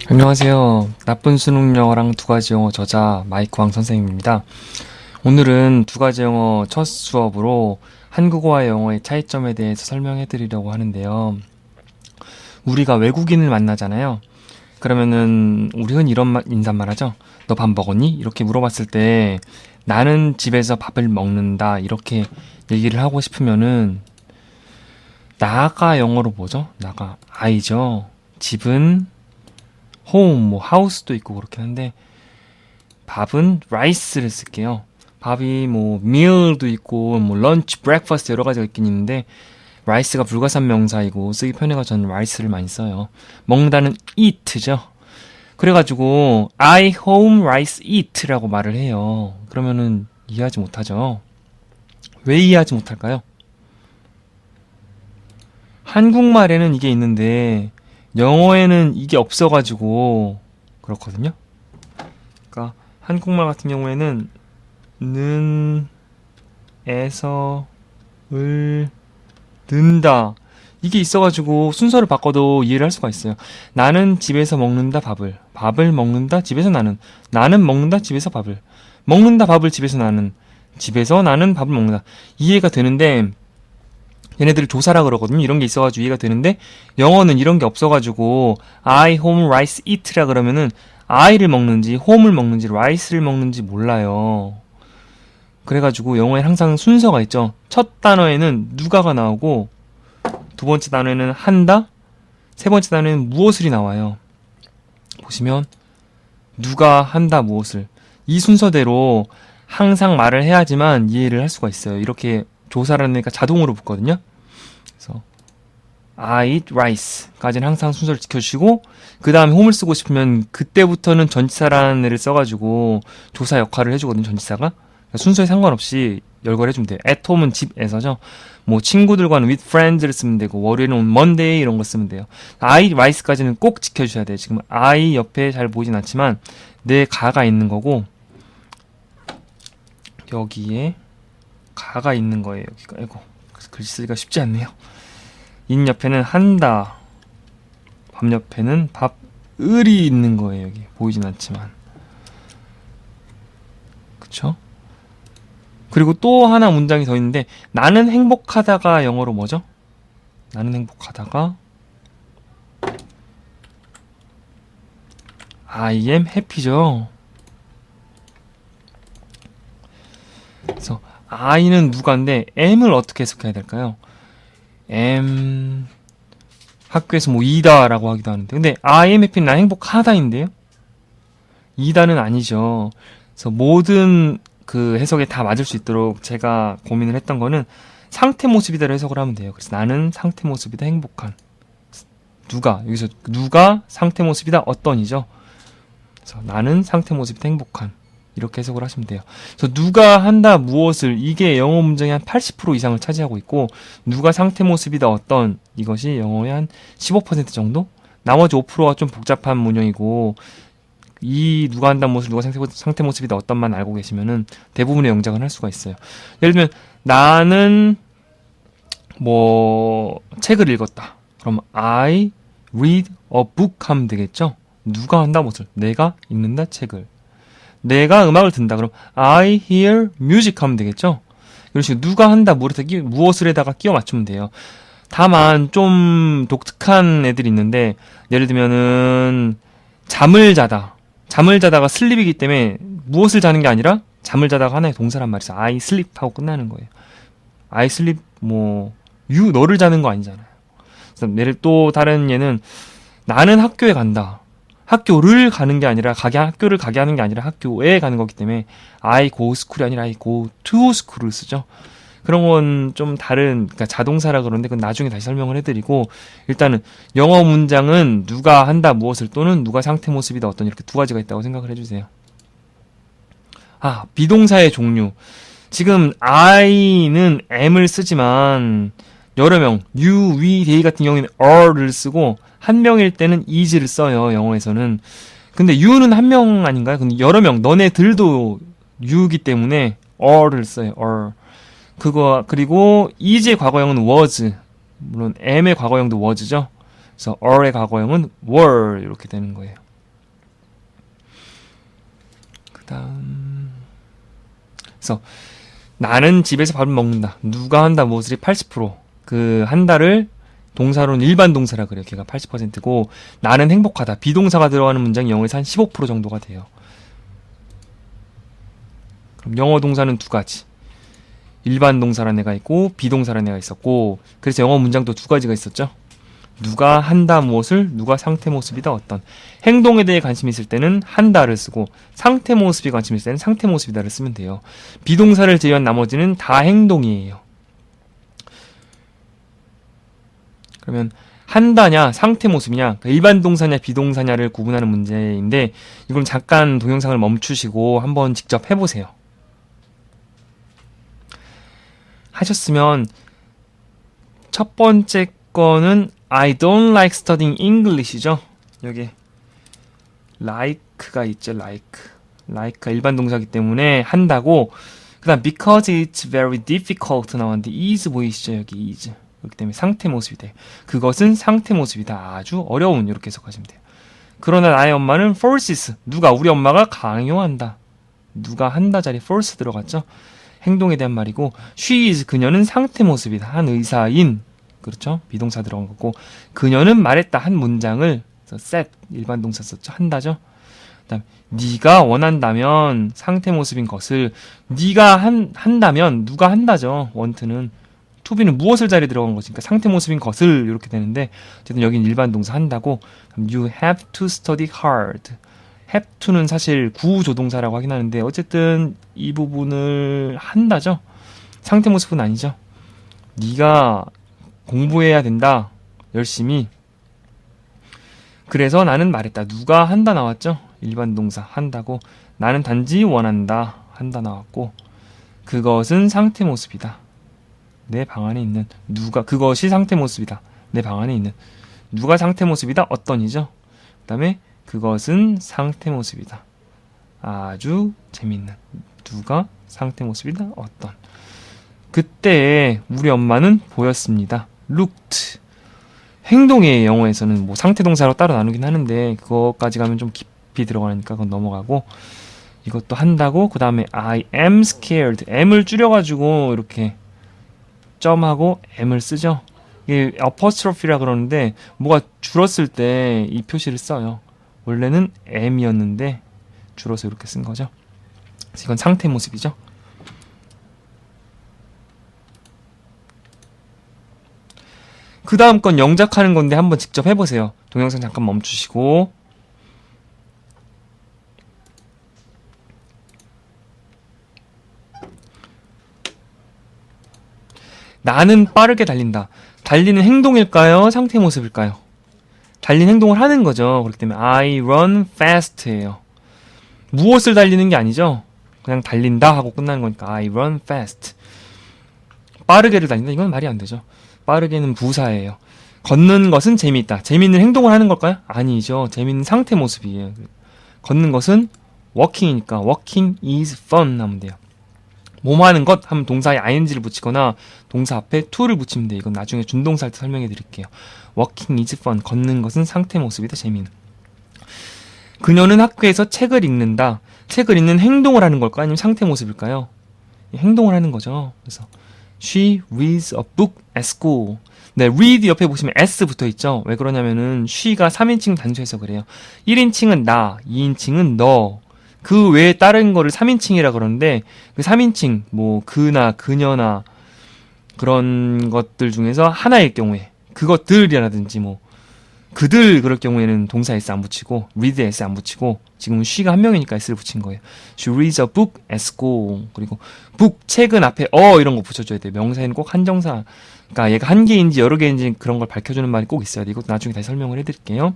안녕하세요. 나쁜 수능 영어랑 두 가지 영어 저자 마이크 왕 선생님입니다. 오늘은 두 가지 영어 첫 수업으로 한국어와 영어의 차이점에 대해서 설명해 드리려고 하는데요. 우리가 외국인을 만나잖아요. 그러면은 우리 흔히 이런 인사말 하죠. 너 밥 먹었니? 이렇게 물어봤을 때 나는 집에서 밥을 먹는다 이렇게 얘기를 하고 싶으면은 나가 영어로 뭐죠? 나가 I죠. 집은 home, 뭐 house도 있고 그렇긴 한데 밥은 rice를 쓸게요. 밥이 뭐 meal도 있고 뭐 lunch, breakfast 여러 가지가 있긴 있는데 rice가 불가산 명사이고 쓰기 편해서 저는 rice를 많이 써요. 먹는다는 eat죠. 그래가지고 I home rice eat라고 말을 해요. 그러면은 이해하지 못하죠. 왜 이해하지 못할까요? 한국말에는 이게 있는데 영어에는 이게 없어가지고 그렇거든요. 그러니까 한국말 같은 경우에는 는, 에서, 을, 는다 이게 있어가지고 순서를 바꿔도 이해를 할 수가 있어요. 나는 집에서 먹는다 밥을 먹는다 집에서 나는 먹는다 집에서 밥을 먹는다 밥을 집에서 나는 밥을 먹는다 이해가 되는데 얘네들을 조사라 그러거든요. 이런 게 있어가지고 이해가 되는데 영어는 이런 게 없어가지고 I home rice eat라 그러면은 I를 먹는지 home을 먹는지 rice를 먹는지 몰라요. 그래가지고 영어에 항상 순서가 있죠. 첫 단어에는 누가가 나오고 두 번째 단어에는 한다, 세 번째 단어에는 무엇을이 나와요. 보시면 누가 한다 무엇을 이 순서대로 항상 말을 해야지만 이해를 할 수가 있어요. 이렇게 조사를 하니까 자동으로 붙거든요. 그래서 I eat rice까지는 항상 순서를 지켜주시고 그 다음에 홈을 쓰고 싶으면 그때부터는 전치사라는 애를 써가지고 조사 역할을 해주거든요. 전치사가 그러니까 순서에 상관없이 열거해주면 돼요. at home은 집에서죠. 뭐 친구들과는 with friends를 쓰면 되고 월요일은 on Monday 이런 거 쓰면 돼요. I eat rice까지는 꼭 지켜주셔야 돼요. 지금 I 옆에 잘 보이진 않지만 내 가가 있는 거고 여기에 가가 있는 거예요. 여기가 아이고 글씨 쓰기가 쉽지 않네요. 인 옆에는 한다. 밥 옆에는 밥을이 있는 거예요. 여기 보이진 않지만 그쵸? 그리고 또 하나 문장이 더 있는데 나는 행복하다가 영어로 뭐죠? 나는 행복하다가 I am happy죠. 그래서 I는 누가인데 M을 어떻게 해석해야 될까요? M 학교에서 뭐 이다라고 하기도 하는데 근데 I am happy는 나 행복하다인데요? 이다는 아니죠. 그래서 모든 그 해석에 다 맞을 수 있도록 제가 고민을 했던 거는 상태 모습이다로 해석을 하면 돼요. 그래서 나는 상태 모습이다 행복한 누가 여기서 누가 상태 모습이다 어떤이죠. 그래서 나는 상태 모습이다 행복한 이렇게 해석을 하시면 돼요. 그래서 누가 한다 무엇을 이게 영어 문장의 한 80% 이상을 차지하고 있고 누가 상태 모습이다 어떤 이것이 영어의 한 15% 정도? 나머지 5%가 좀 복잡한 문형이고 이 누가 한다 무엇을 누가 상태 모습이다 어떤만 알고 계시면은 대부분의 영작을 할 수가 있어요. 예를 들면 나는 뭐 책을 읽었다. 그럼 I read a book 하면 되겠죠? 누가 한다 무엇을 내가 읽는다 책을 내가 음악을 듣는다. 그럼 I hear music 하면 되겠죠? 이런 식으로 누가 한다 무엇을에다가 끼워 맞추면 돼요. 다만 좀 독특한 애들이 있는데 예를 들면은 잠을 자다가 슬립이기 때문에 무엇을 자는 게 아니라 잠을 자다가 하나의 동사란 말이죠. I sleep 하고 끝나는 거예요. I sleep you 너를 자는 거 아니잖아요. 그래서 예를 또 다른 얘는 나는 학교에 간다. 학교를 가는 게 아니라 학교를 가게 하는 게 아니라 학교에 가는 거기 때문에 I go school이 아니라 I go to school을 쓰죠. 그런 건 좀 다른 그러니까 자동사라 그러는데 그건 나중에 다시 설명을 해드리고 일단은 영어 문장은 누가 한다 무엇을 또는 누가 상태 모습이다 어떤 이렇게 두 가지가 있다고 생각을 해주세요. 비동사의 종류. 지금 I는 M을 쓰지만 여러 명, you, we, they 같은 경우에는 are를 쓰고 한 명일 때는 is를 써요. 영어에서는. 근데 you는 한 명 아닌가요? 근데 여러 명, 너네들도 you이기 때문에 are를 써요. are. 그리고 is의 과거형은 was. 물론 am의 과거형도 was죠. 그래서 are의 과거형은 were 이렇게 되는 거예요. 그다음 그래서 나는 집에서 밥을 먹는다. 누가 한다 무엇을 80%. 그 한다를 동사로는 일반 동사라 그래요. 걔가 80%고 나는 행복하다. 비동사가 들어가는 문장이 영어에서 한 15% 정도가 돼요. 그럼 영어 동사는 두 가지. 일반 동사라는 애가 있고 비동사라는 애가 있었고 그래서 영어 문장도 두 가지가 있었죠. 누가 한다 무엇을 누가 상태 모습이다 어떤 행동에 대해 관심이 있을 때는 한다를 쓰고 상태 모습이 관심이 있을 때는 상태 모습이다를 쓰면 돼요. 비동사를 제외한 나머지는 다 행동이에요. 그러면 한다냐 상태 모습이냐 일반 동사냐 비동사냐를 구분하는 문제인데 이건 잠깐 동영상을 멈추시고 한번 직접 해보세요. 하셨으면 첫 번째 거는 I don't like studying English이죠. 여기 like가 있죠. like가 일반 동사이기 때문에 한다고 그 다음 because it's very difficult 나왔는데 is 보이시죠? 여기 is 그렇기 때문에 상태 모습이 돼요. 그것은 상태 모습이다. 아주 어려운 이렇게 해석하시면 돼요. 그러나 나의 엄마는 forces 누가 우리 엄마가 강요한다. 누가 한다 자리에 force 들어갔죠. 행동에 대한 말이고 she is 그녀는 상태 모습이다. 한 의사인 그렇죠. 비동사 들어간 거고 그녀는 말했다. 한 문장을 said 일반 동사 썼죠. 한다죠. 그다음 네가 원한다면 상태 모습인 것을 네가 한다면 누가 한다죠. want는 to be는 무엇을 자리에 들어간 것이니까 상태 모습인 것을 이렇게 되는데 어쨌든 여긴 일반 동사 한다고 you have to study hard have to는 사실 구조동사라고 하긴 하는데 어쨌든 이 부분을 한다죠. 상태 모습은 아니죠. 네가 공부해야 된다. 열심히. 그래서 나는 말했다. 누가 한다 나왔죠. 일반 동사 한다고 나는 단지 원한다. 한다 나왔고 그것은 상태 모습이다. 내 방 안에 있는 누가 그것이 상태 모습이다. 내 방 안에 있는 누가 상태 모습이다. 어떤이죠. 그 다음에 그것은 상태 모습이다. 아주 재밌는 누가 상태 모습이다. 어떤 그때 우리 엄마는 보였습니다. looked 행동의 영어에서는 뭐 상태 동사로 따로 나누긴 하는데 그거까지 가면 좀 깊이 들어가니까 그건 넘어가고 이것도 한다고 그 다음에 I am scared M을 줄여가지고 이렇게 점하고 M을 쓰죠. 이게 apostrophe라 그러는데 뭐가 줄었을 때 이 표시를 써요. 원래는 M이었는데 줄어서 이렇게 쓴 거죠. 그래서 이건 상태 모습이죠. 그 다음 건 영작하는 건데 한번 직접 해보세요. 동영상 잠깐 멈추시고 나는 빠르게 달린다. 달리는 행동일까요? 상태 모습일까요? 달리는 행동을 하는 거죠. 그렇기 때문에 I run fast예요. 무엇을 달리는 게 아니죠. 그냥 달린다 하고 끝나는 거니까 I run fast. 빠르게를 달린다. 이건 말이 안 되죠. 빠르게는 부사예요. 걷는 것은 재미있다. 재미있는 행동을 하는 걸까요? 아니죠. 재미있는 상태 모습이에요. 걷는 것은 walking이니까 walking is fun 하면 돼요. 뭐뭐 하는 것 하면 동사에 ing를 붙이거나 동사 앞에 to를 붙이면 돼요. 이건 나중에 준동사 할 때 설명해 드릴게요. walking is fun. 걷는 것은 상태 모습이다. 재미있는. 그녀는 학교에서 책을 읽는다. 책을 읽는 행동을 하는 걸까요? 아니면 상태 모습일까요? 행동을 하는 거죠. 그래서 She reads a book at school. 네, read 옆에 보시면 s 붙어 있죠. 왜 그러냐면은 she가 3인칭 단수해서 그래요. 1인칭은 나, 2인칭은 너. 그 외에 다른 거를 3인칭이라 그러는데 그 3인칭 뭐 그나 그녀나 그런 것들 중에서 하나일 경우에 그것들이라든지 뭐 그들 그럴 경우에는 동사 s 안 붙이고 read s 안 붙이고 지금은 she가 한 명이니까 s를 붙인 거예요. She reads a book at school. 그리고 book 책은 앞에 이런 거 붙여줘야 돼요. 명사에는 꼭 한정사. 그러니까 얘가 한 개인지 여러 개인지 그런 걸 밝혀주는 말이 꼭 있어야 돼. 이것도 나중에 다시 설명을 해드릴게요.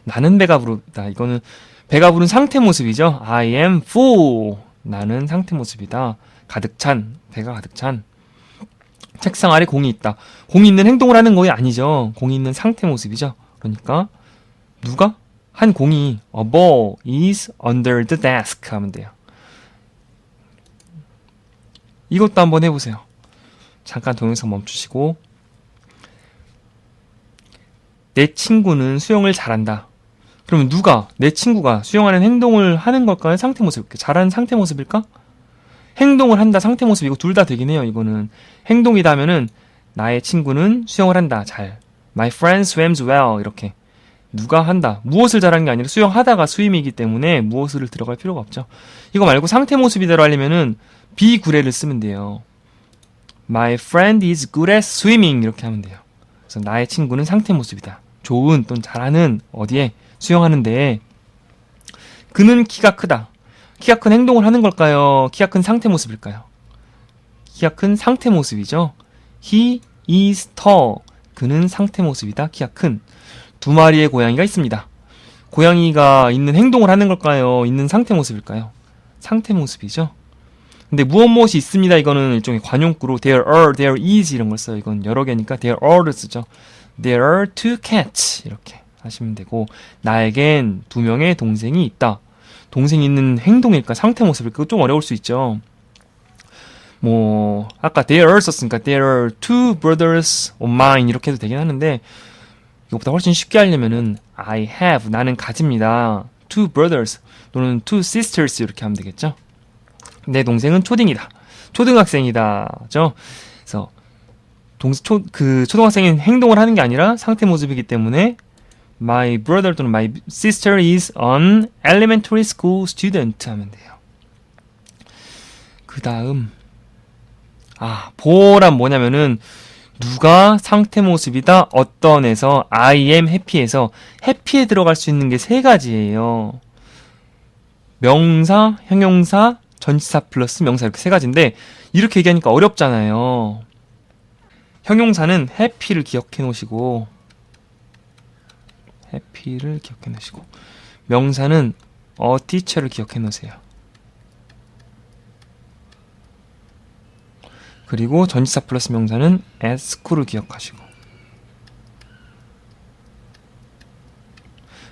나는 배가 부르다. 이거는 배가 부른 상태 모습이죠. I am full. 나는 상태 모습이다. 가득 찬. 배가 가득 찬. 책상 아래 공이 있다. 공이 있는 행동을 하는 거이 아니죠. 공이 있는 상태 모습이죠. 그러니까 누가? 한 공이 A ball is under the desk 하면 돼요. 이것도 한번 해보세요. 잠깐 동영상 멈추시고 내 친구는 수영을 잘한다. 그러면 누가, 내 친구가 수영하는 행동을 하는 걸까요? 상태 모습, 잘하는 상태 모습일까? 행동을 한다, 상태 모습이고 둘 다 되긴 해요. 이거는 행동이다 하면은 나의 친구는 수영을 한다, 잘. My friend swims well. 이렇게. 누가 한다. 무엇을 잘하는 게 아니라 수영하다가 스위밍이기 때문에 무엇을 들어갈 필요가 없죠. 이거 말고 상태 모습이대로 하려면은 비구례를 쓰면 돼요. My friend is good at swimming. 이렇게 하면 돼요. 그래서 나의 친구는 상태 모습이다. 좋은 또는 잘하는 어디에 수영하는데 그는 키가 크다. 키가 큰 행동을 하는 걸까요? 키가 큰 상태 모습일까요? 키가 큰 상태 모습이죠. He is tall. 그는 상태 모습이다. 키가 큰. 두 마리의 고양이가 있습니다. 고양이가 있는 행동을 하는 걸까요? 있는 상태 모습일까요? 상태 모습이죠. 근데 무엇이 있습니다. 이거는 일종의 관용구로 there are, there is 이런 걸 써요. 이건 여러 개니까 there are를 쓰죠. There are two cats 이렇게 하시면 되고 나에겐 두 명의 동생이 있다. 동생이 있는 행동일까? 상태 모습일까? 그거 좀 어려울 수 있죠. 뭐 아까 there are 썼으니까 there are two brothers of mine 이렇게 해도 되긴 하는데 이것보다 훨씬 쉽게 하려면은 I have 나는 가집니다. two brothers 또는 two sisters 이렇게 하면 되겠죠. 내 동생은 초딩이다. 초등학생이다.죠. 그래서 초등학생인 행동을 하는 게 아니라 상태 모습이기 때문에 My brother 또는 my sister is an elementary school student 하면 돼요. 그 다음 보란 뭐냐면은 누가 상태 모습이다 어떤에서 I am happy에서 happy에 들어갈 수 있는 게 세 가지예요. 명사, 형용사, 전치사 플러스 명사 이렇게 세 가지인데 이렇게 얘기하니까 어렵잖아요. 형용사는 happy를 기억해 놓으시고 happy를 기억해 놓으시고 명사는 a teacher를 기억해 놓으세요. 그리고 전치사 플러스 명사는 at school을 기억하시고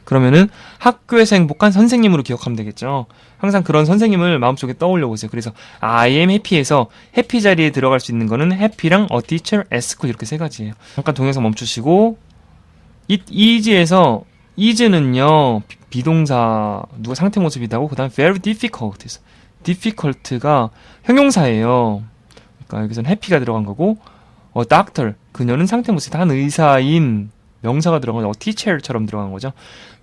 그러면은 학교에서 행복한 선생님으로 기억하면 되겠죠. 항상 그런 선생님을 마음속에 떠올려 보세요. 그래서 I am happy에서 happy 자리에 들어갈 수 있는 거는 happy랑 a teacher, at school 이렇게 세 가지예요. 잠깐 동영상 멈추시고 it is에서 is는요 비동사 누가 상태 모습이다고 그 다음 very difficult difficult가 형용사예요. 그러니까 여기서는 happy가 들어간 거고 doctor 그녀는 상태 모습이다 한 의사인 명사가 들어간 거죠. teacher처럼 들어간 거죠.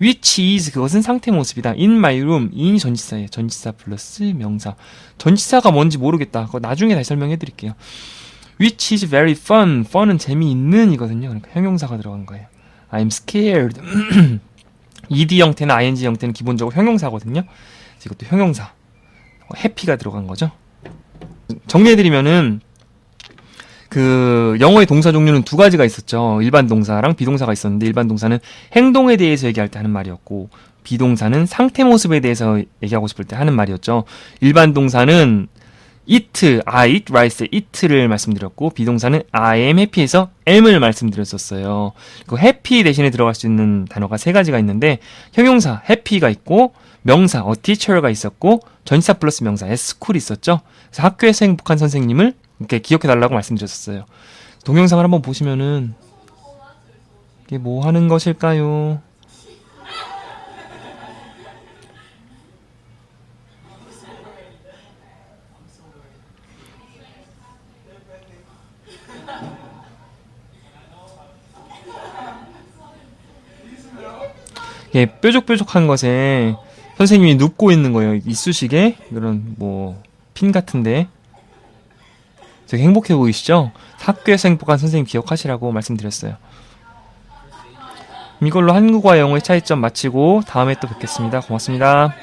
which is 그것은 상태 모습이다. in my room in이 전치사예요. 전치사 플러스 명사. 전치사가 뭔지 모르겠다. 그거 나중에 다시 설명해 드릴게요. which is very fun. fun은 재미있는 이거든요. 그러니까 형용사가 들어간 거예요. I'm scared. ed 형태나 ing 형태는 기본적으로 형용사거든요. 이것도 형용사. happy가 들어간 거죠. 정리해드리면은 영어의 동사 종류는 두 가지가 있었죠. 일반 동사랑 비동사가 있었는데 일반 동사는 행동에 대해서 얘기할 때 하는 말이었고 비동사는 상태 모습에 대해서 얘기하고 싶을 때 하는 말이었죠. 일반 동사는 eat, I eat rice, eat를 말씀드렸고 비동사는 I am happy에서 am을 말씀드렸었어요. 그 happy 대신에 들어갈 수 있는 단어가 세 가지가 있는데 형용사 happy가 있고 명사 a teacher가 있었고 전치사 플러스 명사 at school이 있었죠. 그래서 학교에서 행복한 선생님을 이렇게 기억해달라고 말씀드렸었어요. 동영상을 한번 보시면은 이게 뭐 하는 것일까요? 예, 뾰족뾰족한 것에 선생님이 눕고 있는 거예요. 이쑤시개 이런 뭐 핀 같은데 되게 행복해 보이시죠? 학교에서 행복한 선생님 기억하시라고 말씀드렸어요. 이걸로 한국어와 영어의 차이점 마치고 다음에 또 뵙겠습니다. 고맙습니다.